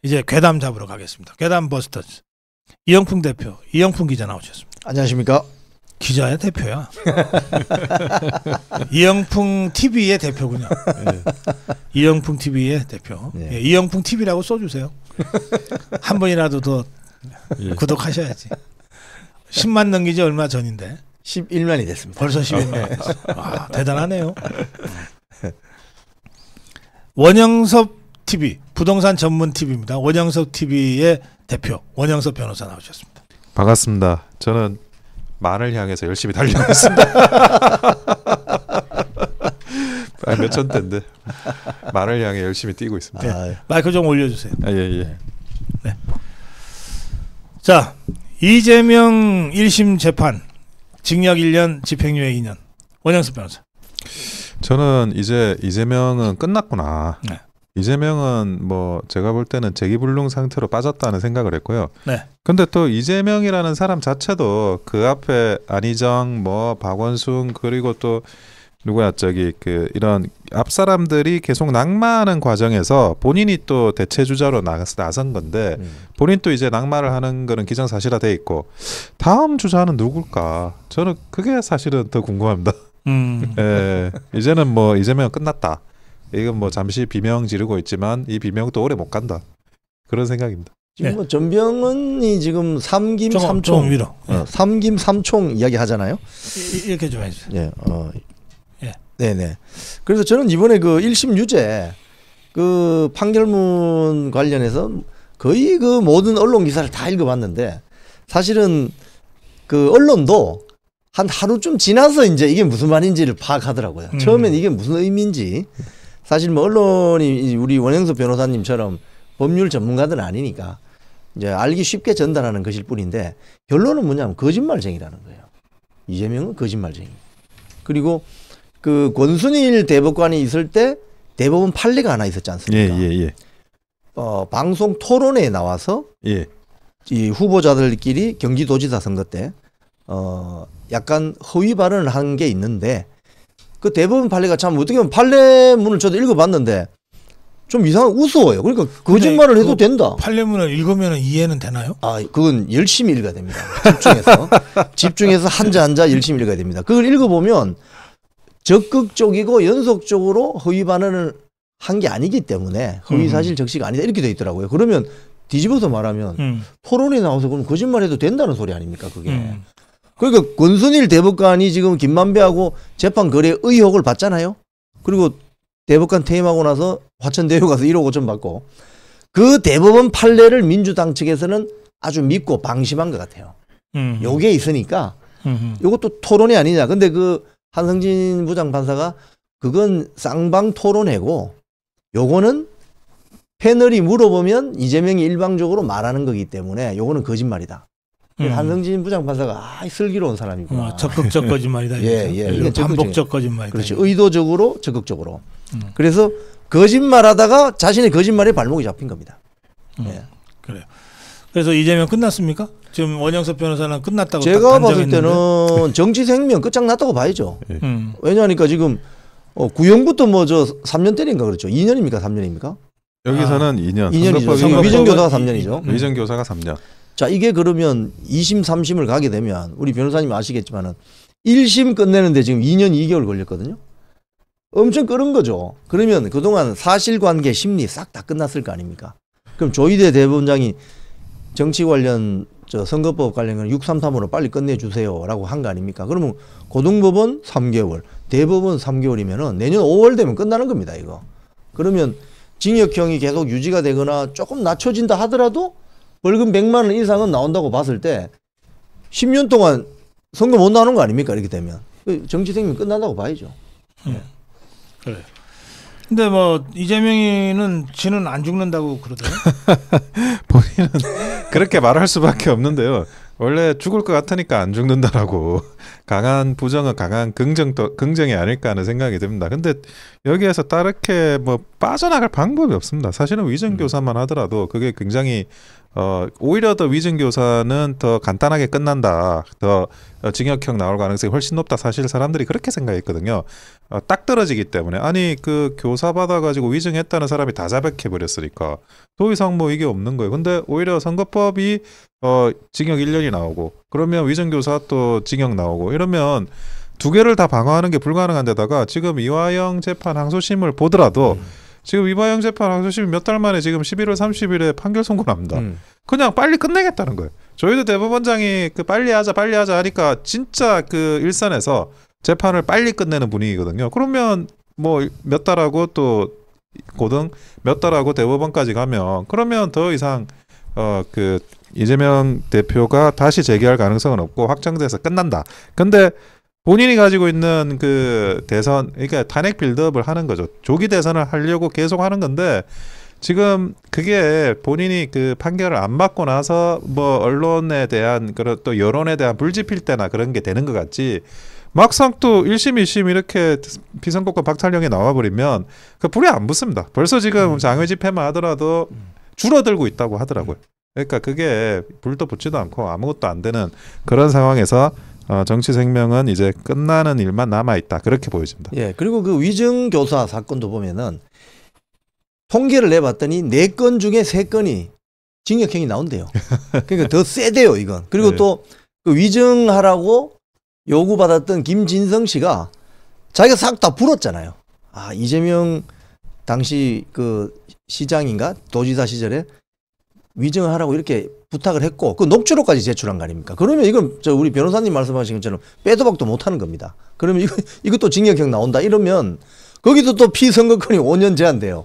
이제 괴담 잡으러 가겠습니다. 괴담 버스터즈 이영풍 대표, 이영풍 기자 나오셨습니다. 안녕하십니까? 기자야 대표야. 이영풍 TV의 대표군요. 네. 이영풍 TV의 대표. 네. 예, 이영풍 TV라고 써주세요. 한 번이라도 더 구독하셔야지. 10만 넘기지 얼마 전인데. 11만이 됐습니다. 벌써 11만 됐어. 와, 대단하네요. 원영섭 TV, 부동산 전문 TV입니다. 원영섭 TV의 대표, 원영섭 변호사 나오셨습니다. 반갑습니다. 저는 만을 향해서 열심히 달리고 있습니다. 몇 천대인데 만을 향해 열심히 뛰고 있습니다. 네. 마이크 좀 올려주세요. 예. 네. 자, 이재명 1심 재판 징역 1년, 집행유예 2년. 원영섭 변호사. 저는 이제 이재명은 끝났구나. 네. 이재명은 뭐 제가 볼 때는 재기불능 상태로 빠졌다는 생각을 했고요. 네. 근데 또 이재명이라는 사람 자체도 그 앞에 안희정, 뭐 박원순 그리고 또 누구야 그 이런 앞 사람들이 계속 낙마하는 과정에서 본인이 또 대체주자로 나선 건데 본인 또 이제 낙마를 하는 거는 기정사실화돼 있고 다음 주자는 누굴까? 저는 그게 사실은 더 궁금합니다. 예, 이제는 뭐 이재명은 끝났다. 이건 뭐 잠시 비명 지르고 있지만 이 비명도 오래 못 간다. 그런 생각입니다. 지금 네. 뭐 전병헌이 지금 삼김 좀 삼총 위로. 삼김 삼총 이야기 하잖아요. 이렇게 좀 해주세요. 예, 예. 네네. 그래서 저는 이번에 그 1심 유죄 그 판결문 관련해서 거의 그 모든 언론 기사를 다 읽어봤는데 사실은 그 언론도 한 하루쯤 지나서 이제 이게 무슨 말인지를 파악하더라고요. 처음엔 이게 무슨 의미인지 사실 뭐 언론이 우리 원영섭 변호사님처럼 법률 전문가들은 아니니까 이제 알기 쉽게 전달하는 것일 뿐인데 결론은 뭐냐면 거짓말쟁이라는 거예요. 이재명은 거짓말쟁이. 그리고 그 권순일 대법관이 있을 때 대법원 판례가 하나 있었지 않습니까? 예. 방송 토론회에 나와서 예. 이 후보자들끼리 경기도지사 선거 때 약간 허위 발언을 한 게 있는데 그 대법원 판례가 참 어떻게 보면 판례문을 저도 읽어봤는데 좀 이상하게 우스워요. 그러니까 거짓말을 해도 된다. 판례문을 읽으면 이해는 되나요? 아, 그건 열심히 읽어야 됩니다. 집중해서 한자 한자 열심히 읽어야 됩니다. 그걸 읽어보면 적극적이고 연속적으로 허위 발언을 한 게 아니기 때문에 허위 사실 적시가 아니다 이렇게 돼 있더라고요. 그러면 뒤집어서 말하면 토론에 나와서 그럼 거짓말해도 된다는 소리 아닙니까 그게. 그러니까 권순일 대법관이 지금 김만배하고 재판 거래 의혹을 받잖아요. 그리고 대법관 퇴임하고 나서 화천대유 가서 1억 5천 받고 그 대법원 판례를 민주당 측에서는 아주 믿고 방심한 것 같아요. 요게 있으니까 요것도 토론이 아니냐. 근데 그 한성진 부장판사가 그건 쌍방 토론회고 요거는 패널이 물어보면 이재명이 일방적으로 말하는 거기 때문에 요거는 거짓말이다. 한성진 부장판사가 슬기로운 사람이구나. 적극적 거짓말이다. 이게 반복적 거짓말이다. 그렇죠. 의도적으로 적극적으로. 그래서 거짓말하다가 자신의 거짓말에 발목이 잡힌 겁니다. 예. 그래요. 그래서 이재명 끝났습니까? 지금 원영섭 변호사는 끝났다고 제가 봤을 때는 정치 생명 끝장났다고 봐야죠. 왜냐하니까 지금 구형부터 뭐 저 3년 때인가 그렇죠. 2년입니까 3년입니까? 여기서는 2년. 2년이죠. 위정교사가 3년이죠. 위정교사가 3년. 자, 이게 그러면 2심, 3심을 가게 되면 우리 변호사님 아시겠지만은 1심 끝내는데 지금 2년 2개월 걸렸거든요. 엄청 끄는 거죠. 그러면 그동안 사실관계 심리 싹 다 끝났을 거 아닙니까? 그럼 조희대 대법원장이 정치 관련 선거법 관련 633으로 빨리 끝내주세요라고 한 거 아닙니까? 그러면 고등법원 3개월, 대법원 3개월이면은 내년 5월 되면 끝나는 겁니다, 이거. 그러면 징역형이 계속 유지가 되거나 조금 낮춰진다 하더라도 벌금 100만 원 이상은 나온다고 봤을 때 10년 동안 선거 못 나오는 거 아닙니까? 이렇게 되면. 정치 생명 끝난다고 봐야죠. 그래요. 근데 뭐 이재명이는 지는 안 죽는다고 그러더라고요. 본인은 그렇게 말할 수밖에 없는데요. 원래 죽을 것 같으니까 안 죽는다라고 강한 부정은 강한 긍정이 아닐까 하는 생각이 듭니다. 근데 여기에서 다르게 뭐 빠져나갈 방법이 없습니다. 사실은 위정교사만 하더라도 그게 굉장히 오히려 더 위정교사는 더 간단하게 끝난다. 더 징역형 나올 가능성이 훨씬 높다. 사실 사람들이 그렇게 생각했거든요. 딱 떨어지기 때문에. 아니 그 교사 받아가지고 위정했다는 사람이 다 자백해버렸으니까 더 이상 뭐 이게 없는 거예요. 근데 오히려 선거법이 징역 1년이 나오고 그러면 위정교사 또 징역 나오고 이러면 두 개를 다 방어하는 게 불가능한 데다가 지금 이화영 재판 항소심을 보더라도 지금 이화영 재판 항소심이 몇 달 만에 지금 11월 30일에 판결 선고납니다. 그냥 빨리 끝내겠다는 거예요. 저희도 대법원장이 그 빨리 하자 하니까 진짜 그 일선에서 재판을 빨리 끝내는 분위기거든요. 그러면 뭐 몇 달하고 또 고등 몇 달하고 대법원까지 가면 그러면 더 이상 그 이재명 대표가 다시 재개할 가능성은 없고 확정돼서 끝난다. 근데 본인이 가지고 있는 그 대선, 그러니까 탄핵 빌드업을 하는 거죠. 조기 대선을 하려고 계속 하는 건데 지금 그게 본인이 그 판결을 안 받고 나서 뭐 언론에 대한 그런 또 여론에 대한 불지필 때나 그런 게 되는 것 같지. 막상 또 1심, 2심 이렇게 피선거권 박탈령이 나와버리면 그 불이 안 붙습니다. 벌써 지금 장외 집회만 하더라도 줄어들고 있다고 하더라고요. 그러니까 그게 불도 붙지도 않고 아무것도 안 되는 그런 상황에서 정치 생명은 이제 끝나는 일만 남아 있다. 그렇게 보여집니다. 예, 그리고 그 위정교사 사건도 보면은 통계를 내봤더니 4건 중에 3건이 징역형이 나온대요. 그러니까 더 세대요, 이건. 그리고 네. 또 그 위정하라고 요구받았던 김진성 씨가 자기가 싹 다 불었잖아요. 아, 이재명 당시 그 시장인가 도지사 시절에 위정하라고 이렇게 부탁을 했고 그 녹취록까지 제출한 거 아닙니까? 그러면 이건 저 우리 변호사님 말씀하신 것처럼 빼도 박도 못하는 겁니다. 그러면 이것도 징역형 나온다 이러면 거기도 또 피선거권이 5년 제한돼요.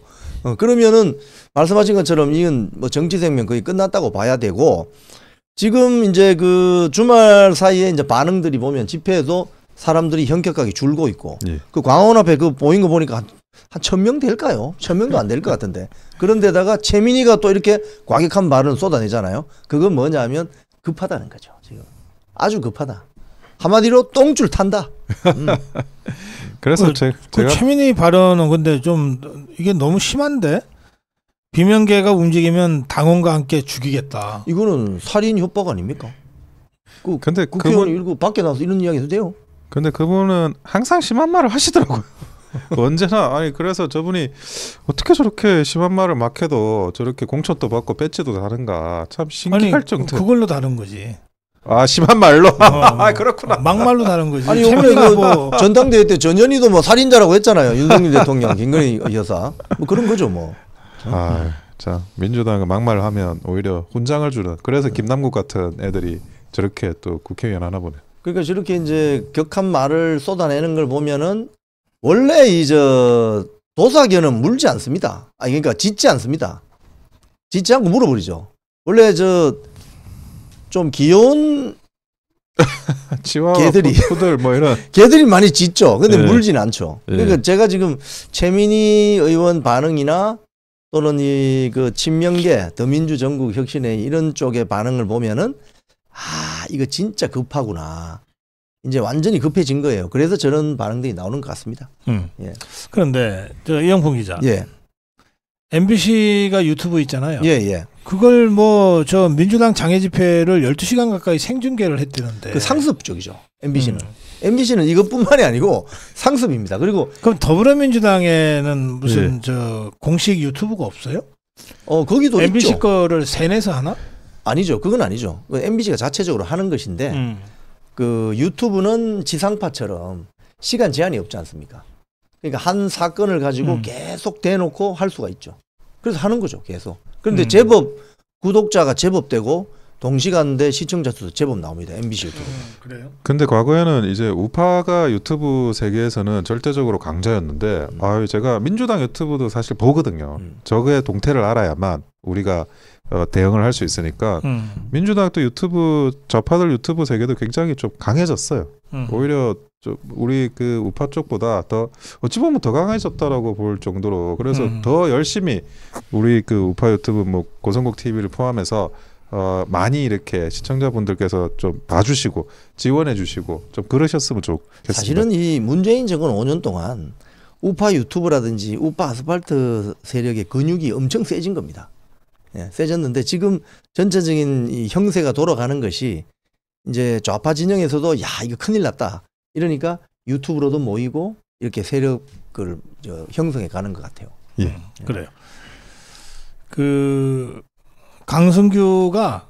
그러면은 말씀하신 것처럼 이건 뭐 정치 생명 거의 끝났다고 봐야 되고 지금 이제 그 주말 사이에 이제 반응들이 보면 집회에도 사람들이 현격하게 줄고 있고 예. 그 광화문 앞에 그 보인 거 보니까 한 1000명 될까요? 1000명도 안 될 것 같은데. 그런데다가 최민희가 또 이렇게 과격한 말을 쏟아내잖아요. 그건 뭐냐면 급하다는 거죠. 지금 아주 급하다. 한마디로 똥줄 탄다. 그래서 그 최민희 발언은 근데 좀 이게 너무 심한데 비명계가 움직이면 당원과 함께 죽이겠다. 이거는 살인 협박 아닙니까? 근데 국회의원이 이러고 밖에 나와서 이런 이야기 해도 돼요? 근데 그분은 항상 심한 말을 하시더라고요. 언제나 아니 그래서 저분이 어떻게 저렇게 심한 말을 막 해도 저렇게 공천도 받고 배지도 다른가 참 신기할 정도. 그걸로 다른 거지. 아 심한 말로. 아 그렇구나. 막말로 다른 거지. 아니 이번에 그 전당대회 때 전현희도 뭐 살인자라고 했잖아요. 윤석열 대통령, 김건희 여사. 뭐 그런 거죠 뭐. 아, 자 민주당은 막말을 하면 오히려 훈장을 주는. 그래서 김남국 같은 애들이 저렇게 또 국회의원 하나 보네. 그러니까 저렇게 이제 격한 말을 쏟아내는 걸 보면은 원래 이 저 도사견은 물지 않습니다. 아 그러니까 짖지 않습니다. 짖지 않고 물어버리죠. 원래 저 좀 귀여운 치와와 개들이 푸들 뭐 이런 개들이 많이 짖죠. 근데 네. 물진 않죠. 그러니까 네. 제가 지금 최민희 의원 반응이나 또는 이 그 친명계 더민주 전국 혁신회 이런 쪽의 반응을 보면은 아 이거 진짜 급하구나. 이제 완전히 급해진 거예요. 그래서 저런 반응들이 나오는 것 같습니다. 예. 그런데 저 이영풍 기자, 예, MBC가 유튜브 있잖아요. 예, 예. 그걸 뭐 저 민주당 장애 집회를 12시간 가까이 생중계를 했대는데. 그 상습 쪽이죠. MBC는. MBC는 이것뿐만이 아니고 상습입니다. 그리고 그럼 더불어민주당에는 무슨 예. 저 공식 유튜브가 없어요? 거기도 MBC 있죠. 거를 세내서 하나? 아니죠. 그건 아니죠. MBC가 자체적으로 하는 것인데 그 유튜브는 지상파처럼 시간 제한이 없지 않습니까? 그러니까 한 사건을 가지고 계속 대놓고 할 수가 있죠. 그래서 하는 거죠. 계속. 그런데 제법 구독자가 제법 되고 동시간대 시청자 수도 제법 나옵니다. MBC 유튜브. 그래요? 근데 과거에는 이제 우파가 유튜브 세계에서는 절대적으로 강자였는데 아유 제가 민주당 유튜브도 사실 보거든요. 저거의 동태를 알아야만 우리가 대응을 할 수 있으니까 민주당 또 유튜브 좌파들 유튜브 세계도 굉장히 좀 강해졌어요. 오히려 좀 우리 그 우파 쪽보다 더 어찌 보면 더 강해졌다라고 볼 정도로 그래서 더 열심히 우리 그 우파 유튜브 뭐 고성국 TV를 포함해서 많이 이렇게 시청자분들께서 좀 봐주시고 지원해주시고 좀 그러셨으면 좋겠습니다. 사실은 이 문재인 정권 5년 동안 우파 유튜브라든지 우파 아스팔트 세력의 근육이 엄청 세진 겁니다. 예, 세졌는데 지금 전체적인 이 형세가 돌아가는 것이 이제 좌파 진영에서도 야 이거 큰일 났다 이러니까 유튜브로도 모이고 이렇게 세력을 형성해 가는 것 같아요. 예. 그래요. 그 강승규가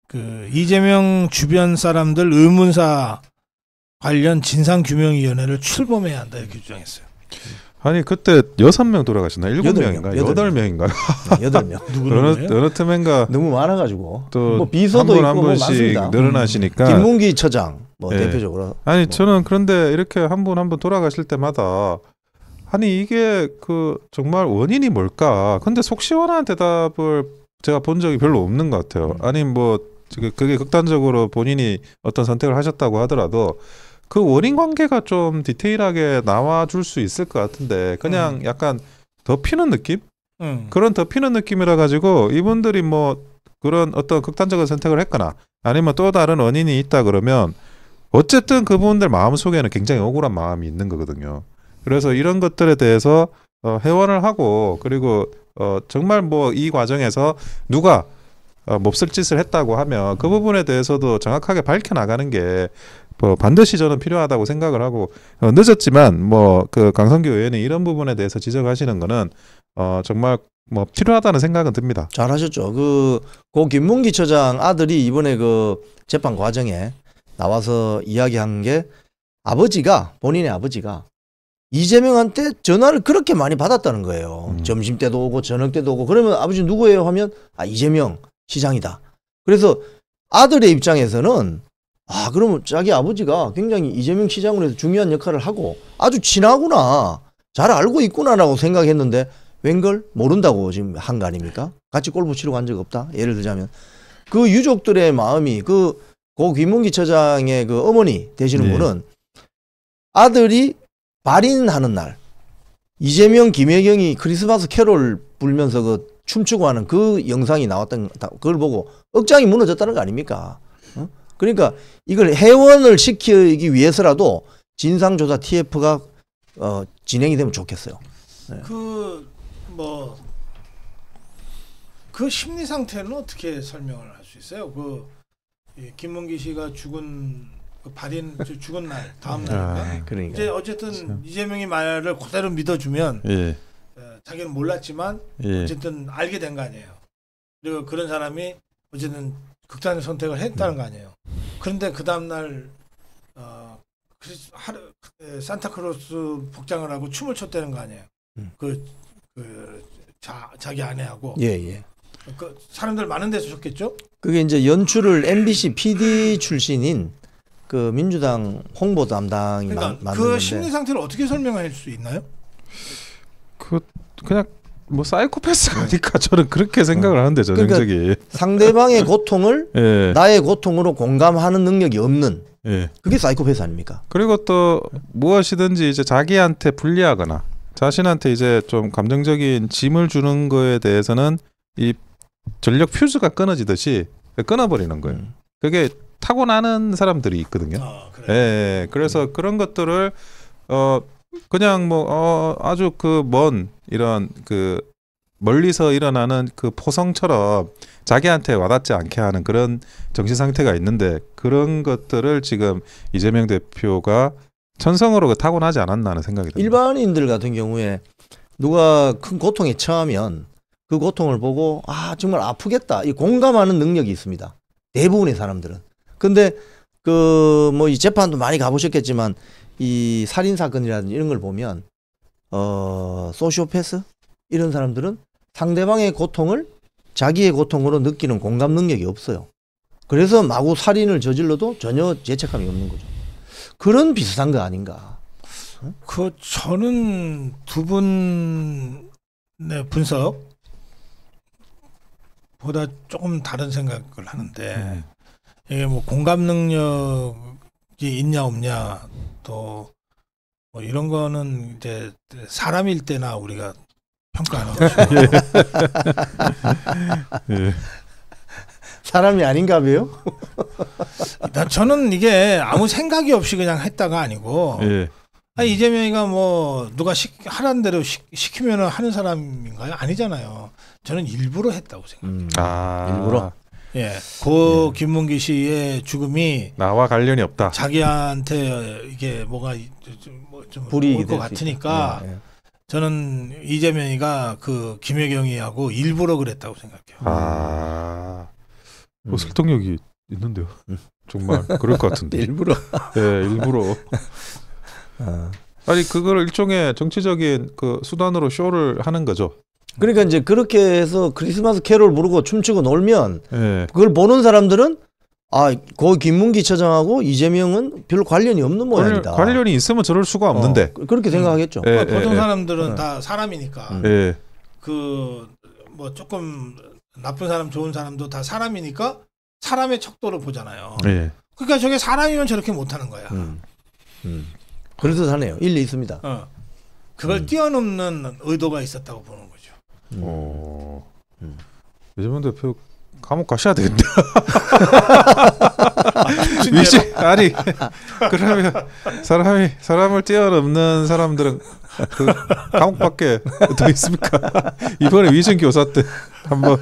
그 이재명 주변 사람들 의문사 관련 진상규명위원회를 출범해야 한다 이렇게 주장했어요. 아니 그때 6명 돌아가셨나? 7명인가? 8명. 8명. 어느 틈엔가 너무 많아가지고 또 뭐 비서도 있고 한 뭐 분씩 많습니다. 늘어나시니까. 김문기 처장 뭐 예. 대표적으로. 아니 저는 그런데 이렇게 한 분 돌아가실 때마다 아니 이게 그 정말 원인이 뭘까? 근데 속 시원한 대답을 제가 본 적이 별로 없는 것 같아요. 아니 뭐 그게 극단적으로 본인이 어떤 선택을 하셨다고 하더라도 그 원인 관계가 좀 디테일하게 나와줄 수 있을 것 같은데 그냥 약간 덮이는 느낌? 그런 덮이는 느낌이라 가지고 이분들이 뭐 그런 어떤 극단적인 선택을 했거나 아니면 또 다른 원인이 있다 그러면 어쨌든 그분들 마음속에는 굉장히 억울한 마음이 있는 거거든요. 그래서 이런 것들에 대해서 회원을 하고 그리고 정말 뭐 이 과정에서 누가 몹쓸 짓을 했다고 하면 그 부분에 대해서도 정확하게 밝혀나가는 게 뭐 반드시 저는 필요하다고 생각을 하고 늦었지만 뭐 그 강성규 의원이 이런 부분에 대해서 지적하시는 거는 정말 뭐 필요하다는 생각은 듭니다. 잘하셨죠. 고 김문기 처장 아들이 이번에 그 재판 과정에 나와서 이야기한 게 본인의 아버지가 이재명한테 전화를 그렇게 많이 받았다는 거예요. 점심 때도 오고 저녁 때도 오고. 그러면 아버지 누구예요 하면 이재명 시장이다. 그래서 아들의 입장에서는 그러면 자기 아버지가 굉장히 이재명 시장으로 해서 중요한 역할을 하고 아주 친하구나, 잘 알고 있구나라고 생각했는데 웬걸 모른다고 지금 한 거 아닙니까? 같이 골프 치러 간 적 없다. 예를 들자면 그 유족들의 마음이 고 김문기 처장의 그 어머니 되시는 분은 아들이 발인하는 날 이재명 김혜경이 크리스마스 캐롤 불면서 그 춤추고 하는 그 영상이 나왔던 그걸 보고 억장이 무너졌다는 거 아닙니까? 그러니까 이걸 해원을 시키기 위해서라도 진상조사 TF가 진행이 되면 좋겠어요. 네. 그 심리 상태는 어떻게 설명을 할 수 있어요? 김문기 씨가 죽은 죽은 날 다음 날인가? 그러니까. 이제 어쨌든 이재명이 말을 그대로 믿어주면 자기는 몰랐지만 어쨌든 알게 된 거 아니에요. 그리고 그런 사람이 어쨌든 극단의 선택을 했다는 거 아니에요. 그런데 그 다음 날 산타크로스 복장을 하고 춤을 췄다는 거 아니에요. 자기 아내하고. 그 사람들 많은 데서 췄겠죠? 그게 이제 연출을 MBC PD 출신인 그 민주당 홍보 담당이 만든 건데. 그 심리 상태를 어떻게 설명할 수 있나요? 그냥 뭐 사이코패스가 아닐까 저는 그렇게 생각을 하는데 전형적이. 그러니까 상대방의 고통을 나의 고통으로 공감하는 능력이 없는 그게 사이코패스 아닙니까? 그리고 또 무엇이든지 이제 자기한테 불리하거나 자신한테 이제 좀 감정적인 짐을 주는 거에 대해서는 이 전력 퓨즈가 끊어지듯이 끊어버리는 거예요. 그게 타고나는 사람들이 있거든요. 그래서 그런 것들을 그냥 뭐 아주 먼 이런 멀리서 일어나는 그 포성처럼 자기한테 와닿지 않게 하는 그런 정신 상태가 있는데 그런 것들을 지금 이재명 대표가 천성으로 타고나지 않았나 하는 생각이 듭니다. 일반인들 같은 경우에 누가 큰 고통에 처하면 그 고통을 보고 정말 아프겠다 이 공감하는 능력이 있습니다. 대부분의 사람들은. 근데 뭐 이 재판도 많이 가보셨겠지만 이 살인 사건이라든지 이런 걸 보면 소시오패스 이런 사람들은 상대방의 고통을 자기의 고통으로 느끼는 공감 능력이 없어요. 그래서 마구 살인을 저질러도 전혀 죄책감이 없는 거죠. 그런 비슷한 거 아닌가? 저는 두 분의 분석보다 조금 다른 생각을 하는데 이게 뭐 공감 능력이 있냐 없냐 또 뭐 이런 거는 이제 사람일 때나 우리가 평가하는 거죠. 사람이 아닌가 봐요. 저는 이게 아무 생각이 없이 그냥 했다가 아니고 이재명이가 뭐 누가 하라는 대로 시키면 하는 사람인가요? 아니잖아요. 저는 일부러 했다고 생각합니다. 일부러? 김문기 씨의 죽음이 나와 관련이 없다. 자기한테 이게 뭐가 좀 불이익이 올 것 같으니까 저는 이재명이가 그 김혜경이하고 일부러 그랬다고 생각해요. 뭐 설득력이 있는데요. 정말 그럴 것 같은데. 일부러. 네, 일부러. 아니 그걸 일종의 정치적인 그 수단으로 쇼를 하는 거죠. 그러니까 이제 그렇게 해서 크리스마스 캐롤 부르고 춤추고 놀면 네. 그걸 보는 사람들은 그 김문기 처장하고 이재명은 별로 관련이 없는 모양이다. 관련이 있으면 저럴 수가 없는데. 그렇게 생각하겠죠. 보통 사람들은 다 사람이니까. 그 뭐 조금 나쁜 사람, 좋은 사람도 다 사람이니까 사람의 척도로 보잖아요. 그러니까 저게 사람이면 저렇게 못하는 거야. 그래서 하네요. 일리 있습니다. 그걸 뛰어넘는 의도가 있었다고 보는 거죠. 이재명 대표 감옥 가셔야 되겠네. 아니 그러면 사람을 뛰어넘는 사람들은 그 감옥밖에 더 있습니까? 이번에 위증 교사 때 한번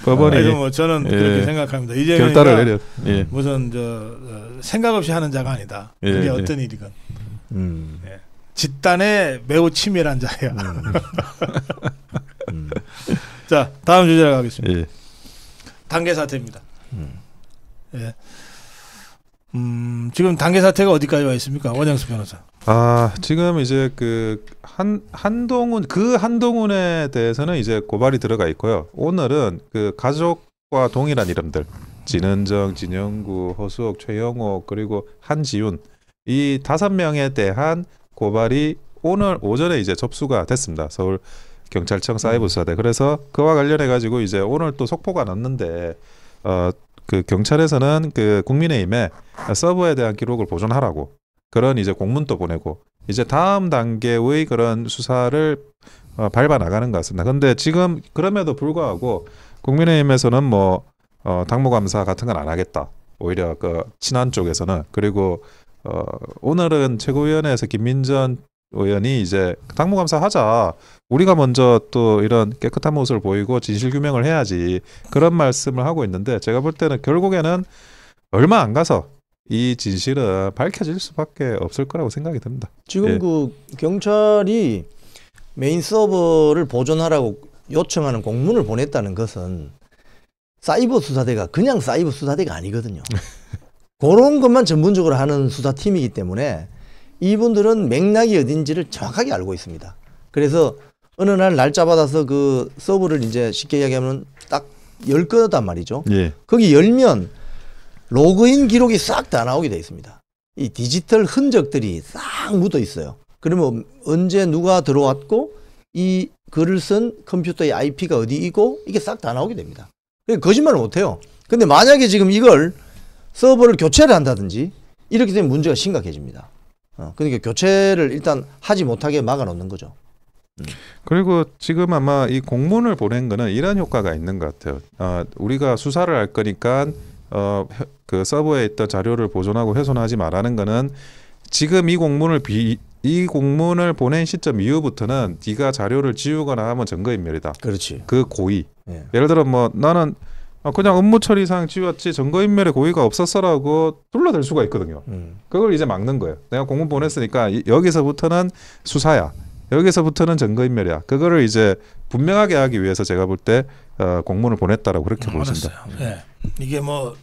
법원이 뭐 저는 그렇게 생각합니다. 이재명이 결단을 내려. 무슨 생각 없이 하는 자가 아니다. 그게 어떤 일이건 집단에 매우 치밀한 자야. 자, 다음 주제로 가겠습니다. 단계 사태입니다. 지금 단계 사태가 어디까지 와 있습니까, 원영수 변호사? 지금 이제 그 한동훈에 대해서는 이제 고발이 들어가 있고요. 오늘은 그 가족과 동일한 이름들 진은정, 진영구, 허수옥, 최영호 그리고 한지윤 이 5명에 대한 고발이 오늘 오전에 이제 접수가 됐습니다. 서울 경찰청 사이버수사대. 그래서 그와 관련해 가지고 이제 오늘 또 속보가 났는데 그 경찰에서는 그 국민의힘에 서버에 대한 기록을 보존하라고 그런 이제 공문도 보내고 이제 다음 단계의 그런 수사를 밟아 나가는 것 같습니다. 그런데 지금 그럼에도 불구하고 국민의힘에서는 뭐 당무감사 같은 건 안 하겠다. 오히려 그 친한 쪽에서는 그리고 오늘은 최고위원회에서 김민전 의원이 이제 당무감사 하자. 우리가 먼저 또 이런 깨끗한 모습을 보이고 진실규명을 해야지. 그런 말씀을 하고 있는데 제가 볼 때는 결국에는 얼마 안 가서 이 진실은 밝혀질 수밖에 없을 거라고 생각이 듭니다. 지금 그 경찰이 메인 서버를 보존하라고 요청하는 공문을 보냈다는 것은 사이버 수사대가 그냥 사이버 수사대가 아니거든요. 그런 것만 전문적으로 하는 수사팀이기 때문에 이분들은 맥락이 어딘지를 정확하게 알고 있습니다. 그래서 어느 날 날짜 받아서 그 서버를 이제 쉽게 이야기하면 딱 열 거단 말이죠. 거기 열면 로그인 기록이 싹 다 나오게 돼 있습니다. 이 디지털 흔적들이 싹 묻어 있어요. 그러면 언제 누가 들어왔고 이 글을 쓴 컴퓨터의 IP가 어디이고 이게 싹 다 나오게 됩니다. 거짓말을 못해요. 근데 만약에 지금 이걸 서버를 교체를 한다든지 이렇게 되면 문제가 심각해집니다. 그러니까 교체를 일단 하지 못하게 막아놓는 거죠. 그리고 지금 아마 이 공문을 보낸 거는 이런 효과가 있는 것 같아요. 우리가 수사를 할 거니까 그 서버에 있던 자료를 보존하고 훼손하지 말라는 거는 지금 이 공문을 보낸 시점 이후부터는 네가 자료를 지우거나 하면 증거인멸이다. 그렇지. 그 고의. 예를 들어 뭐 나는 그냥 업무 처리상 지웠지 증거인멸의 고의가 없었어라고 둘러댈 수가 있거든요. 그걸 이제 막는 거예요. 내가 공문 보냈으니까 여기서부터는 수사야. 여기서부터는 증거인멸이야. 그거를 이제 분명하게 하기 위해서 제가 볼 때 공문을 보냈다라고 그렇게 보십니다. 이게 뭐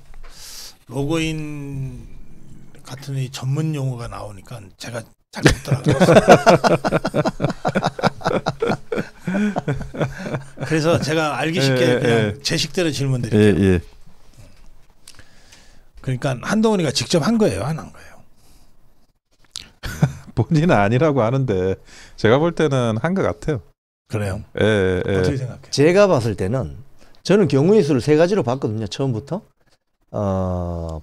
로그인 같은 이 전문 용어가 나오니까 제가 잘 못 따라가겠어요. 그래서 제가 알기 쉽게 그냥 제 식대로 질문 드릴게요. 그러니까 한동훈이가 직접 한 거예요, 안 한 거예요? 본인은 아니라고 하는데 제가 볼 때는 한 것 같아요. 그래요? 어떻게 생각해요? 제가 봤을 때는 저는 경우의 수를 3가지로 봤거든요. 처음부터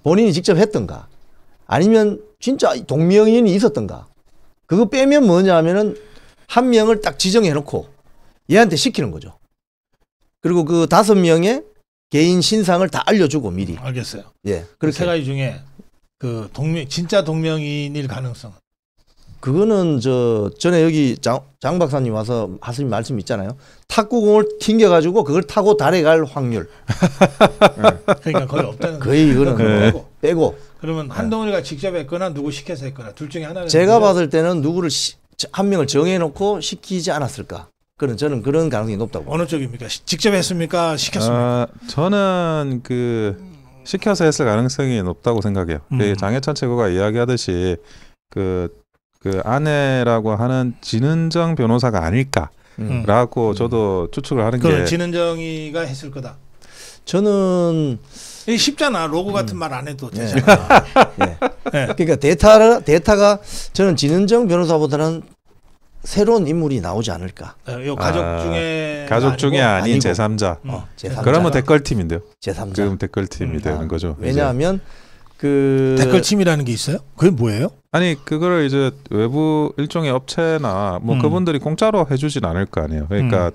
본인이 직접 했던가 아니면 진짜 동명이인이 있었던가. 그거 빼면 뭐냐 하면은 한 명을 딱 지정해 놓고 얘한테 시키는 거죠. 그리고 그 5명의 개인 신상을 다 알려주고 미리. 알겠어요. 그렇게 3가지 중에 그 진짜 동명이인일 가능성. 그거는 전에 여기 장 박사님 와서 하신 말씀 있잖아요. 탁구공을 튕겨가지고 그걸 타고 달에 갈 확률. 그러니까 거의 없다는 거의 이거는 빼고. 그러면 한동훈이가 직접 했거나 누구 시켜서 했거나 둘 중에 하나는. 제가 봤을 때는 누구를 한 명을 정해놓고 시키지 않았을까? 저는 그런 가능성이 높다고. 어느 쪽입니까? 직접 했습니까? 시켰습니까? 저는 시켜서 했을 가능성이 높다고 생각해요. 장해찬 최고가 이야기하듯이 그 아내라고 하는 진은정 변호사가 아닐까라고 저도 추측을 하는 게. 그건 진은정이가 했을 거다. 저는 쉽잖아. 로고 같은 말 안 해도 되잖아. 네. 네. 그러니까 데이터가 저는 진은정 변호사보다는 새로운 인물이 나오지 않을까. 요 가족 중에 아닌 제3자. 그러면 댓글팀인데요. 제3자. 그럼 댓글팀이 되는 거죠. 왜냐하면 댓글팀이라는 게 있어요? 그게 뭐예요? 아니 그거를 이제 외부 일종의 업체나 뭐 그분들이 공짜로 해주진 않을 거 아니에요. 그러니까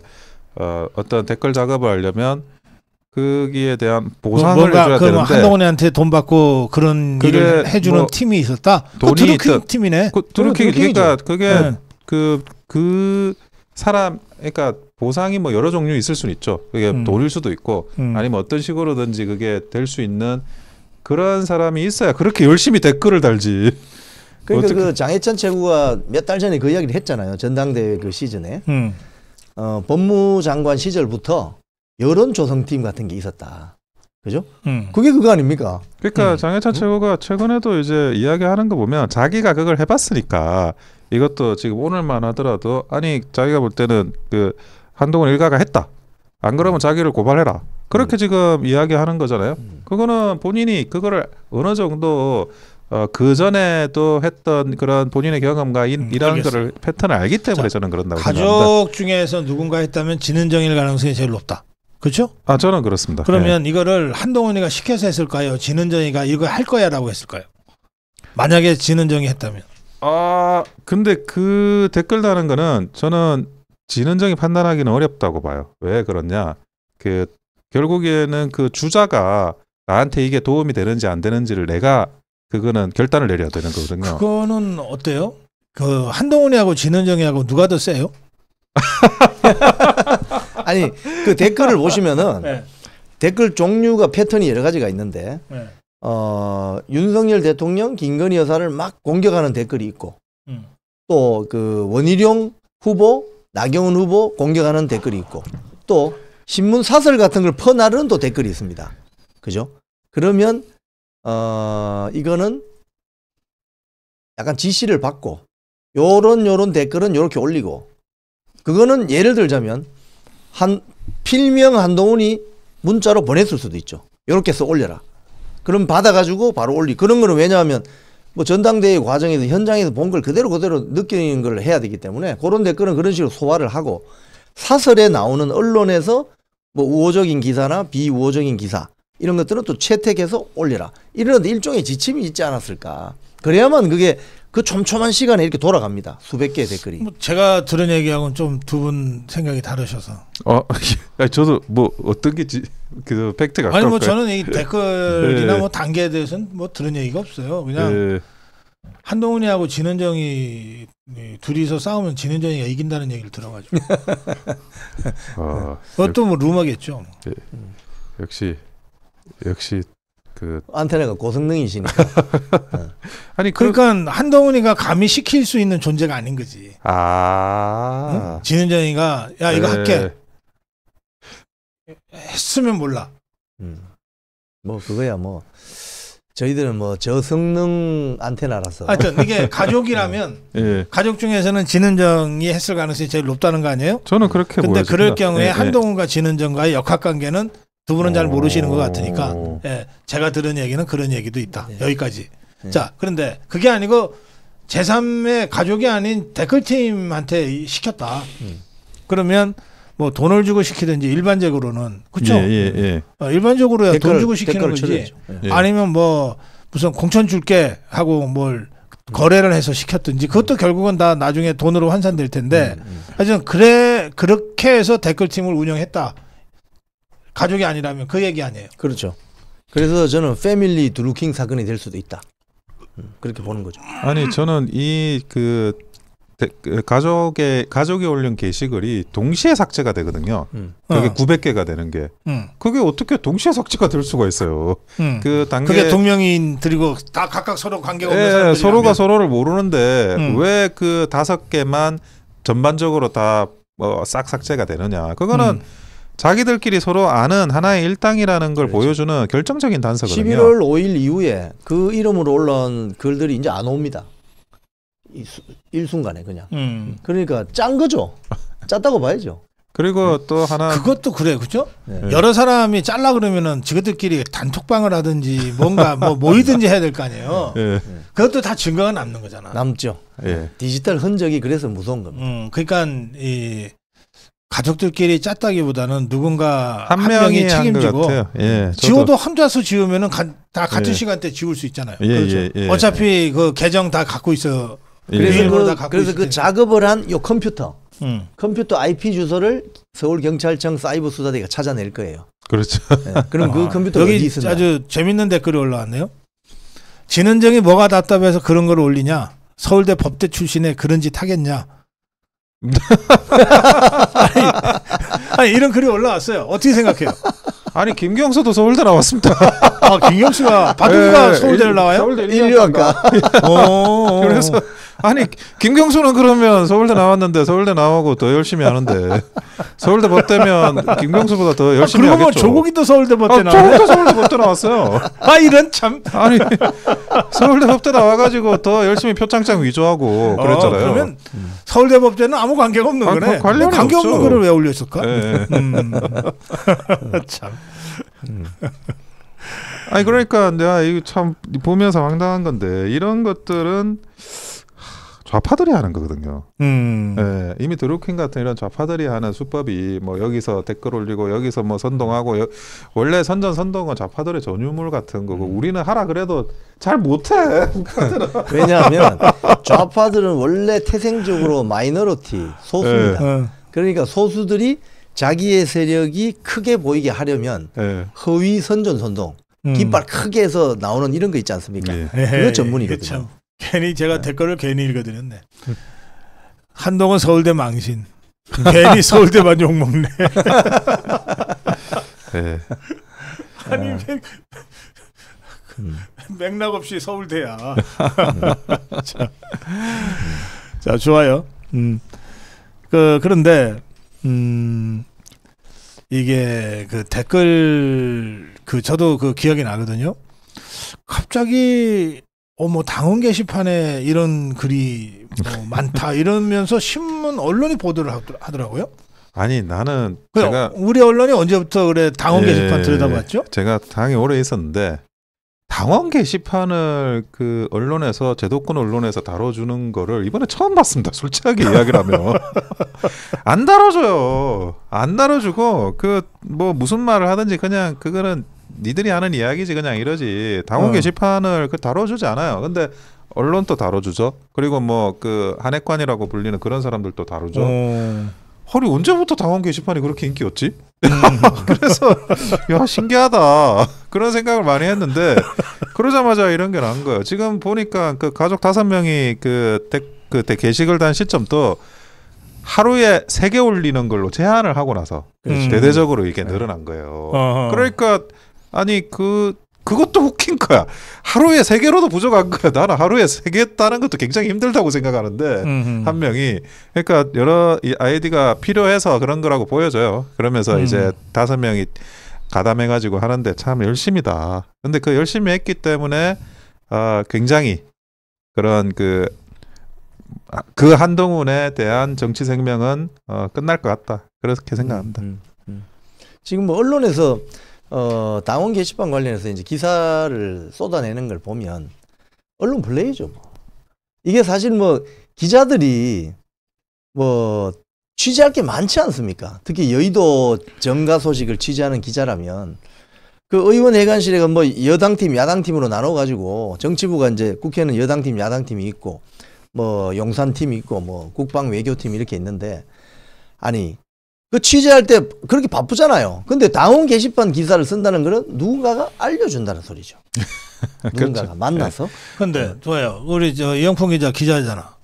어떤 댓글 작업을 하려면 거기에 대한 보상을 해줘야 되는데 한동훈한테 돈 받고 그런 일을 해주는 팀이 있었다. 돈이 팀이네. 그러니까 그게 그 사람 그러니까 보상이 뭐 여러 종류 있을 수는 있죠. 그게 돈일 수도 있고 아니면 어떤 식으로든지 그게 될 수 있는 그런 사람이 있어야 그렇게 열심히 댓글을 달지. 그러니까 그 장해찬 최고가 몇 달 전에 그 이야기를 했잖아요. 전당대회 그 시즌에 법무장관 시절부터 여론조성팀 같은 게 있었다. 그죠? 그게 그거 아닙니까? 그러니까 장해찬 최고가 최근에도 이제 이야기하는 거 보면 자기가 그걸 해봤으니까 이것도 지금 오늘만 하더라도 아니 자기가 볼 때는 그 한동훈 일가가 했다. 안 그러면 자기를 고발해라. 그렇게 지금 이야기하는 거잖아요. 그거는 본인이 그거를 어느 정도 그 전에도 했던 그런 본인의 경험과 이런 거를 패턴을 알기 때문에 저는 그런다고 생각합니다. 가족 중에서 누군가 했다면 진은정일 가능성이 제일 높다. 그렇죠? 저는 그렇습니다. 그러면 이거를 한동훈이가 시켜서 했을까요? 진은정이가 이거 할 거야라고 했을까요? 만약에 진은정이 했다면. 근데 그 댓글 다는 거는 저는 진은정이 판단하기는 어렵다고 봐요. 왜 그러냐? 결국에는 그 주자가 나한테 이게 도움이 되는지 안 되는지를 내가 그거는 결단을 내려야 되는 거거든요. 그거는 어때요? 그 한동훈이하고 진은정이하고 누가 더 세요? 아니 그 댓글을 보시면은 댓글 종류가 패턴이 여러 가지가 있는데 윤석열 대통령 김건희 여사를 막 공격하는 댓글이 있고 또 그 원희룡 후보 나경원 후보 공격하는 댓글이 있고 또 신문 사설 같은 걸 퍼나르는 또 댓글이 있습니다. 그죠? 그러면 이거는 약간 지시를 받고 요런 댓글은 요렇게 올리고 그거는 예를 들자면 필명 한동훈이 문자로 보냈을 수도 있죠. 요렇게 해서 올려라. 그럼 받아가지고 바로 그런 거는 왜냐하면 뭐 전당대회 과정에서 현장에서 본 걸 그대로 느끼는 걸 해야 되기 때문에 그런 댓글은 그런 식으로 소화를 하고 사설에 나오는 언론에서 뭐 우호적인 기사나 비우호적인 기사 이런 것들은 또 채택해서 올려라. 이런 일종의 지침이 있지 않았을까. 그래야만 그게 그 촘촘한 시간에 이렇게 돌아갑니다. 수백 개의 댓글이. 뭐 제가 들은 얘기하고는 좀 두 분 생각이 다르셔서. 저도 뭐 어떤 게 그 팩트가 아니 뭐 저는 이 댓글이나 뭐 단계에 대해서는 뭐 들은 얘기가 없어요. 그냥 한동훈이하고 진은정이 둘이서 싸우면 진은정이가 이긴다는 얘기를 들어가지고. 그것도 뭐 루머겠죠. 역시 그 안테나가 고성능이시니까. 아니 그러니까 한동훈이가 감히 시킬 수 있는 존재가 아닌 거지. 응? 진은정이가 야 이거 할게 했으면 몰라. 뭐 그거야 뭐 저희들은 뭐 저성능 안테나라서. 하여튼 이게 가족이라면 가족 중에서는 진은정이 했을 가능성이 제일 높다는 거 아니에요? 저는 그렇게 보여집니다. 근데 그럴 경우에 한동훈과 진은정과의 역학관계는 두 분은 잘 모르시는 것 같으니까 제가 들은 얘기는 그런 얘기도 있다. 여기까지. 자, 그런데 그게 아니고 제3의 가족이 아닌 댓글팀한테 시켰다. 그러면 뭐 돈을 주고 시키든지 일반적으로는 그렇죠. 일반적으로야 돈 주고 시키는 거지. 아니면 뭐 무슨 공천 줄게 하고 뭘 거래를 해서 시켰든지 그것도 결국은 다 나중에 돈으로 환산될 텐데 하여튼 그렇게 해서 댓글팀을 운영했다. 가족이 아니라면 그 얘기 아니에요. 그렇죠. 그래서 저는 패밀리 드루킹 사건이 될 수도 있다. 그렇게 보는 거죠. 아니 저는 이 그 가족이 올린 게시글이 동시에 삭제가 되거든요. 그게 900개가 되는 게. 그게 어떻게 동시에 삭제가 될 수가 있어요. 그 단계 그게 동명이인들이고 다 각각 서로 관계가 없는 사람들이 서로가 서로를 모르는데 왜 그 5개만 전반적으로 다 싹 삭제가 되느냐. 그거는 자기들끼리 서로 아는 하나의 일당이라는 걸 보여주는 결정적인 단서거든요. 11월 5일 이후에 그 이름으로 올라온 글들이 이제 안 옵니다. 일순간에 그냥. 그러니까 짠 거죠. 짰다고 봐야죠. 그리고 또 하나 그것도 그래, 그죠? 여러 사람이 짤라 그러면은 지그들끼리 단톡방을 하든지 뭔가 뭐 모이든지 해야 될 거 아니에요. 그것도 다 증거가 남는 거잖아. 남죠. 디지털 흔적이 그래서 무서운 겁니다. 그러니까 이 가족들끼리 짰다기보다는 누군가 한 명이 책임지고 지워도 저도. 혼자서 지우면은 다 같은 시간대 지울 수 있잖아요. 그렇죠. 어차피 그 계정 다 갖고 있어. 그래서 그 작업을 한 요 컴퓨터 IP 주소를 서울경찰청 사이버수사대가 찾아낼 거예요. 그렇죠. 그럼 그 컴퓨터가 어디 여기 있었냐? 아주 재밌는 댓글이 올라왔네요. 진은정이 뭐가 답답해서 그런 걸 올리냐? 서울대 법대 출신에 그런 짓 하겠냐? 아니 이런 글이 올라왔어요. 어떻게 생각해요? 아니 김경수도 서울대 나왔습니다. 아 김경수가 바둑이가 서울대를 나와요? 서울대 인류학과. 그래서 아니 김경수는 그러면 서울대 나왔는데 서울대 나오고 더 열심히 하는데 서울대 법대면 김경수보다 더 열심히 그러면 하겠죠. 조국이도 서울대 법대 나와요? 조국도 서울대 법대 나왔어요. 아 이런 참. 아니 서울대 법대 나와가지고 더 열심히 표창장 위조하고 그랬잖아요. 그러면 서울대 법대는 아무 관계가 없는 거네. 관련이 관계 없죠. 없는 거를 왜 올렸을까? 참. 아니 그러니까 내가 이거 참 보면서 황당한 건데 이런 것들은 좌파들이 하는 거거든요. 이미 드루킹 같은 이런 좌파들이 하는 수법이 뭐 여기서 댓글 올리고 여기서 뭐 선동하고 원래 선전선동은 좌파들의 전유물 같은 거고 우리는 하라 그래도 잘 못해. 왜냐하면 좌파들은 원래 태생적으로 마이너리티 소수입니다. 그러니까 소수들이 자기의 세력이 크게 보이게 하려면 허위 선전선동 깃발 크게 해서 나오는 이런 거 있지 않습니까? 그거 전문이거든요. 괜히 제가 댓글을 괜히 읽어드렸네. 한동훈 서울대 망신. 괜히 서울대만 욕먹네. 아니 맥락 없이 서울대야. 자 좋아요. 그런데 이게 그 댓글 저도 그 기억이 나거든요. 갑자기 뭐 당원 게시판에 이런 글이 뭐 많다 이러면서 신문 언론이 보도를 하더라고요. 아니 나는 제가 우리 언론이 언제부터 그래 당원 게시판 들여다봤죠? 제가 당에 오래 있었는데 당원 게시판을 그 언론에서 제도권 언론에서 다뤄주는 거를 이번에 처음 봤습니다. 솔직하게 이야기를 하면 안 다뤄줘요. 안 다뤄주고 그 뭐 무슨 말을 하든지 그냥 그거는 니들이 하는 이야기지 그냥 이러지 당원 게시판을 그 다뤄주지 않아요. 근데 언론도 다뤄주죠. 그리고 뭐 그 한핵관이라고 불리는 그런 사람들도 다루죠. 허리 언제부터 당원 게시판이 그렇게 인기였지? 그래서 야 신기하다 그런 생각을 많이 했는데 그러자마자 이런 게 나온 거예요. 지금 보니까 그 가족 5명이 그 게시글 단 시점도 하루에 3개 올리는 걸로 제한을 하고 나서 대대적으로 이게 늘어난 거예요. 그러니까 아니 그것도 웃긴 거야. 하루에 3개로도 부족한 거야. 나는 하루에 3개 했다는 것도 굉장히 힘들다고 생각하는데 한 명이 그러니까 여러 아이디가 필요해서 그런 거라고 보여져요. 그러면서 이제 5명이 가담해가지고 하는데 참 열심이다. 근데 그 열심히 했기 때문에 굉장히 그런 그 한동훈에 대한 정치 생명은 끝날 것 같다. 그렇게 생각합니다. 지금 뭐 언론에서 당원 게시판 관련해서 이제 기사를 쏟아내는 걸 보면 언론 플레이죠. 뭐. 이게 사실 뭐 기자들이 뭐 취재할 게 많지 않습니까? 특히 여의도 정가 소식을 취재하는 기자라면 그 의원 회관실에 뭐 여당팀, 야당팀으로 나눠가지고 정치부가 이제 국회는 여당팀, 야당팀이 있고 뭐 용산팀이 있고 뭐 국방 외교팀 이렇게 있는데 아니 그 취재할 때 그렇게 바쁘잖아요. 근데 당원 게시판 기사를 쓴다는 거는 누군가가 알려준다는 소리죠. 누군가가 그렇죠. 만나서. 근데 좋아요. 우리 이영풍 기자잖아.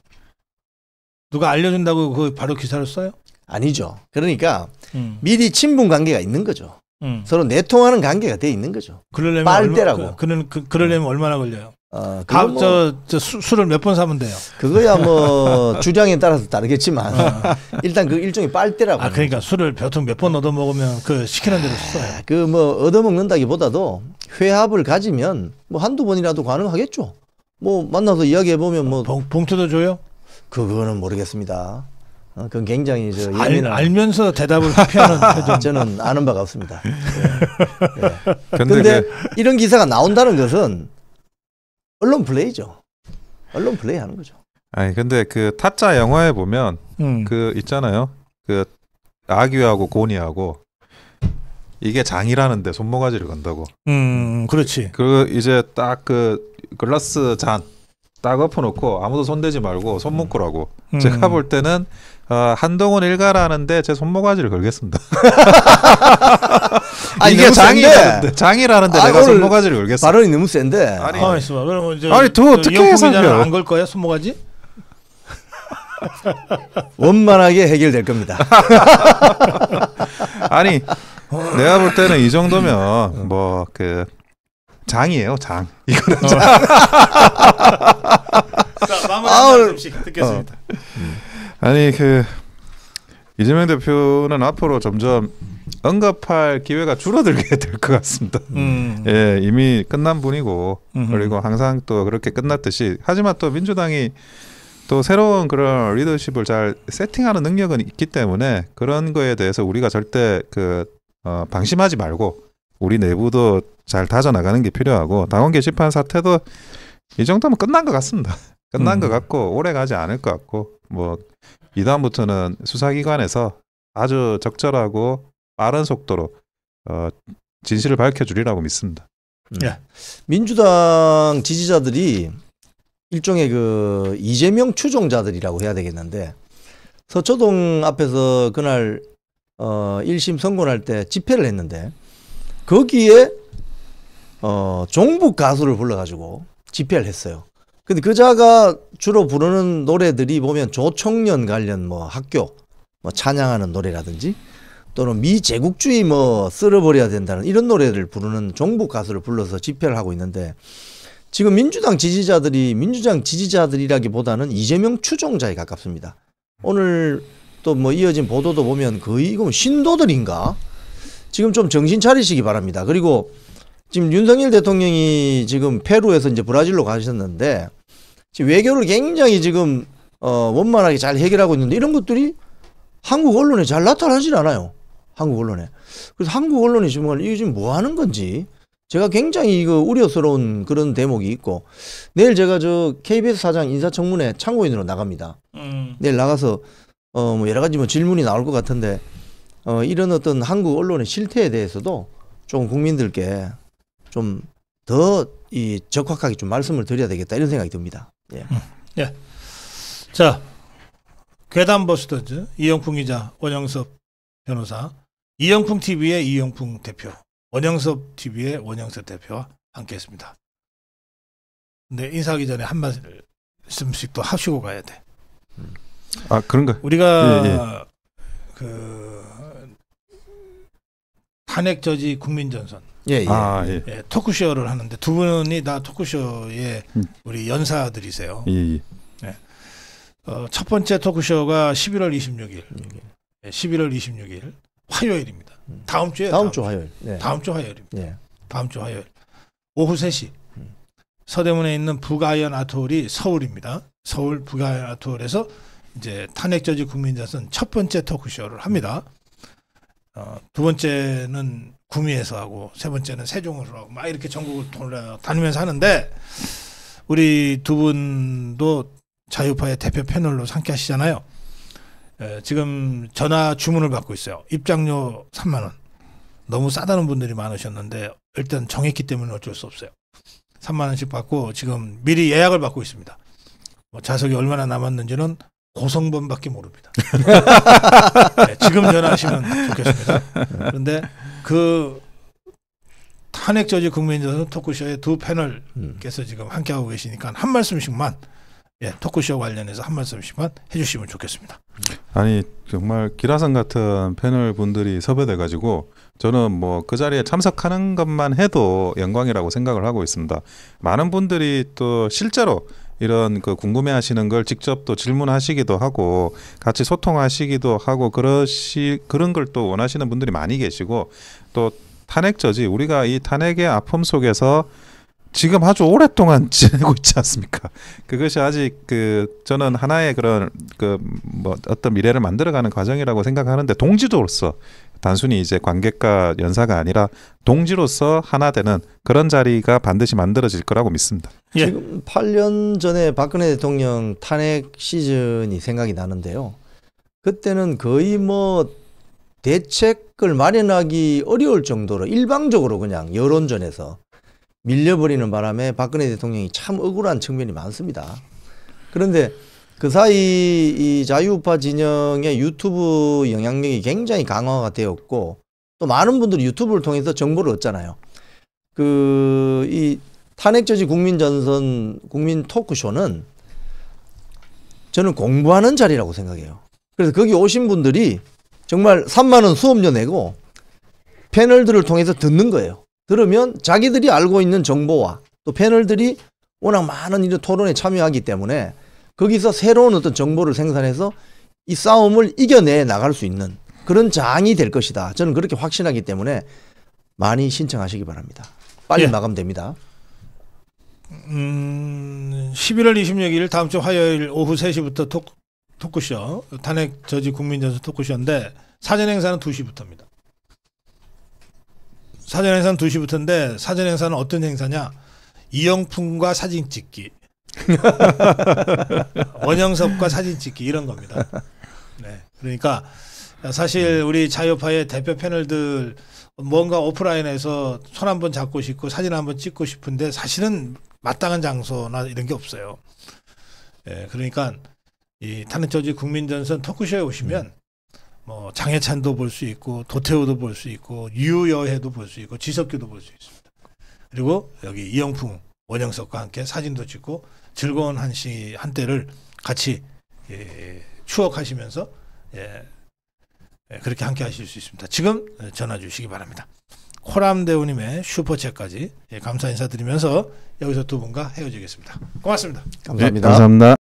누가 알려준다고 그 바로 기사를 써요? 아니죠. 그러니까 미리 친분 관계가 있는 거죠. 서로 내통하는 관계가 돼 있는 거죠. 그러려면 빨대라고. 그러려면 얼마나 걸려요? 술을 몇 번 사면 돼요? 그거야 뭐 주량에 따라서 다르겠지만 일단 그 일종의 빨대라고. 그러니까 술을 보통 몇 번 얻어 먹으면 그 시키는 대로 써요. 그 뭐 얻어 먹는다기보다도 회합을 가지면 뭐 한두 번이라도 가능하겠죠. 뭐 만나서 이야기해 보면 뭐 봉투도 줘요? 그거는 모르겠습니다. 그건 굉장히 알면서 대답을 피하는 표정. 저는 아는 바가 없습니다. 그런데 이런 기사가 나온다는 것은 언론 플레이죠. 언론 플레이 하는 거죠. 아니 근데 그 타짜 영화에 보면 그 있잖아요. 그 아귀하고 고니하고 이게 장이라는데 손모가지를 건다고. 그렇지. 그 이제 딱 그 글라스 잔 딱 엎어놓고 아무도 손대지 말고 손 묶으라고. 제가 볼 때는 한동훈 일가라는데 제 손모가지를 걸겠습니다. 이게 장이라는데 내가 손모가지를 걸겠어. 발언이 너무 센데. 아니 또 어떻게 해석해요? 안 걸 거야 손모가지? 원만하게 해결될 겁니다. 아니 내가 볼 때는 이 정도면 뭐 그 장이에요, 장. 이거는 장. 마무리 좀씩 듣겠습니다. 아니 그 이재명 대표는 앞으로 점점 언급할 기회가 줄어들게 될 것 같습니다. 예, 이미 끝난 분이고 그리고 항상 또 그렇게 끝났듯이 하지만 또 민주당이 또 새로운 그런 리더십을 잘 세팅하는 능력은 있기 때문에 그런 거에 대해서 우리가 절대 방심하지 말고 우리 내부도 잘 다져나가는 게 필요하고 당원 게시판 사태도 이 정도면 끝난 것 같습니다. 끝난 것 같고 오래 가지 않을 것 같고 뭐 이다음부터는 수사기관에서 아주 적절하고 빠른 속도로 진실을 밝혀주리라고 믿습니다. 민주당 지지자들이 일종의 그 이재명 추종자들이라고 해야 되겠는데 서초동 앞에서 그날 1심 선고할 때 집회를 했는데 거기에 종북 가수를 불러가지고 집회를 했어요. 근데 그자가 주로 부르는 노래들이 보면 조청년 관련 뭐 학교 뭐 찬양하는 노래라든지 또는 미제국주의 뭐 쓸어버려야 된다는 이런 노래를 부르는 종북 가수를 불러서 집회를 하고 있는데 지금 민주당 지지자들이 민주당 지지자들이라기보다는 이재명 추종자에 가깝습니다. 오늘 또 뭐 이어진 보도도 보면 거의 이거 신도들인가? 지금 좀 정신 차리시기 바랍니다. 그리고 지금 윤석열 대통령이 지금 페루에서 이제 브라질로 가셨는데 지금 외교를 굉장히 지금 원만하게 잘 해결하고 있는데 이런 것들이 한국 언론에 잘 나타나질 않아요. 한국 언론에. 그래서 한국 언론이 지금 이게 지금 뭐 하는 건지 제가 굉장히 이거 우려스러운 그런 대목이 있고 내일 제가 저 KBS 사장 인사청문회 참고인으로 나갑니다. 내일 나가서 뭐 여러 가지 뭐 질문이 나올 것 같은데 이런 어떤 한국 언론의 실태에 대해서도 좀 국민들께 좀 더 이 적확하게 좀 말씀을 드려야 되겠다 이런 생각이 듭니다. 예. 예. 자, 괴담 버스터즈 이영풍 기자, 원영섭 변호사, 이영풍 TV의 이영풍 대표, 원영섭 TV의 원영섭 대표와 함께했습니다. 근데 인사하기 전에 한 말씀씩 또 하시고 가야 돼. 아 그런가? 우리가 그 탄핵 저지 국민전선. 예. 예, 토크쇼를 하는데 두 분이 다 토크쇼의 우리 연사들이세요. 예. 첫 번째 토크쇼가 11월 26일. 11월 26일 화요일입니다. 다음 주에 다음 주 화요일. 네. 다음 주 화요일입니다. 네. 다음 주 화요일 오후 3시 서대문에 있는 북아이언 아트홀이 서울입니다. 서울 북아이언 아트홀에서 이제 탄핵 저지 국민전선 첫 번째 토크쇼를 합니다. 두 번째는 구미에서 하고 세 번째는 세종으로 하고 막 이렇게 전국을 다니면서 하는데 우리 두 분도 자유파의 대표 패널로 함께 하시잖아요. 지금 전화 주문을 받고 있어요. 입장료 3만 원. 너무 싸다는 분들이 많으셨는데 일단 정했기 때문에 어쩔 수 없어요. 3만 원씩 받고 지금 미리 예약을 받고 있습니다. 뭐 좌석이 얼마나 남았는지는 고성범밖에 모릅니다. 네, 지금 전화하시면 좋겠습니다. 그런데 그 탄핵 저지 국민전선 토크쇼의 두 패널께서 지금 함께하고 계시니까 한 말씀씩만 예, 토크쇼 관련해서 한 말씀씩만 해주시면 좋겠습니다. 아니 정말 기라성 같은 패널 분들이 섭외돼 가지고 저는 뭐 그 자리에 참석하는 것만 해도 영광이라고 생각을 하고 있습니다. 많은 분들이 또 실제로 이런 그 궁금해하시는 걸 직접 또 질문하시기도 하고 같이 소통하시기도 하고 그런 걸 또 원하시는 분들이 많이 계시고 또 탄핵 저지 우리가 이 탄핵의 아픔 속에서 지금 아주 오랫동안 지내고 있지 않습니까? 그것이 아직 저는 하나의 그런 뭐 어떤 미래를 만들어가는 과정이라고 생각하는데 동지로서 단순히 이제 관객과 연사가 아니라 동지로서 하나 되는 그런 자리가 반드시 만들어질 거라고 믿습니다. 예. 지금 8년 전에 박근혜 대통령 탄핵 시즌이 생각이 나는데요. 그때는 거의 뭐 대책을 마련하기 어려울 정도로 일방적으로 그냥 여론전에서 밀려버리는 바람에 박근혜 대통령이 참 억울한 측면이 많습니다. 그런데 그 사이 이 자유우파 진영의 유튜브 영향력이 굉장히 강화가 되었고 또 많은 분들이 유튜브를 통해서 정보를 얻잖아요. 이 탄핵저지 국민전선 국민 토크쇼는 저는 공부하는 자리라고 생각해요. 그래서 거기 오신 분들이 정말 3만 원 수업료 내고 패널들을 통해서 듣는 거예요. 들으면 자기들이 알고 있는 정보와 또 패널들이 워낙 많은 이런 토론에 참여하기 때문에 거기서 새로운 어떤 정보를 생산해서 이 싸움을 이겨내 나갈 수 있는 그런 장이 될 것이다. 저는 그렇게 확신하기 때문에 많이 신청하시기 바랍니다. 빨리 예. 마감됩니다. 11월 26일 다음 주 화요일 오후 3시부터 토크쇼 탄핵 저지 국민전선 토크쇼인데 사전 행사는 2시부터입니다. 사전 행사는 2시부터인데 사전 행사는 어떤 행사냐? 이영풍과 사진 찍기, 원영섭과 사진 찍기 이런 겁니다. 네, 그러니까 사실 우리 자유파의 대표 패널들 뭔가 오프라인에서 손 한번 잡고 싶고 사진 한번 찍고 싶은데 사실은 마땅한 장소나 이런 게 없어요. 네, 그러니까 이 탄핵 저지 국민전선 토크쇼에 오시면 뭐 장해찬도 볼 수 있고 도태우도 볼 수 있고 유여해도 볼 수 있고 지석규도 볼 수 있습니다. 그리고 여기 이영풍, 원영석과 함께 사진도 찍고 즐거운 한때를 같이 추억하시면서 그렇게 함께 하실 수 있습니다. 지금 전화 주시기 바랍니다. 코람대우님의 슈퍼챗까지 감사 인사드리면서 여기서 두 분과 헤어지겠습니다. 고맙습니다. 감사합니다. 네, 감사합니다.